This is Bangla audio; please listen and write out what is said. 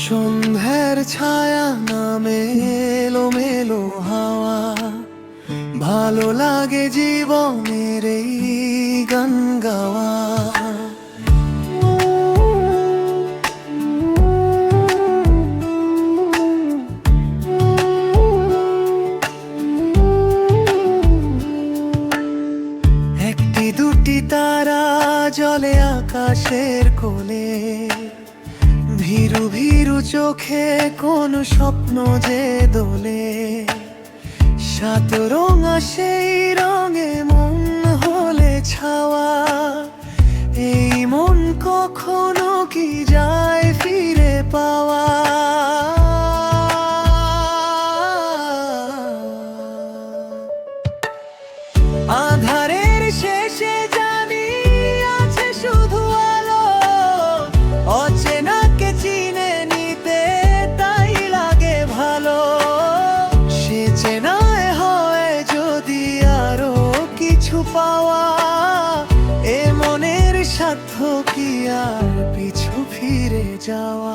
সন্ধ্যার ছায়া নামে এলোমেলো হাওয়া, ভালো লাগে জীবনের এই গান গাওয়া। একটি দুটি তারা জ্বলে আকাশের কোলে, ভীরু ভীরু চোখে কোন স্বপ্ন যে দোলে। সাত রঙা সেই রঙে মন হলে ছাওয়া, এই মন কখনো কি যায় ফিরে পাওয়া। আধারের শেষে জানি আছে শুধু আলো, অচেনাকে চিনে নিতে তাই লাগে ভালো। সে চেনায় হয় যদি আরো কিছু পাওয়া, এ মনের সাধ্য কি আর পিছু ফিরে যাওয়া।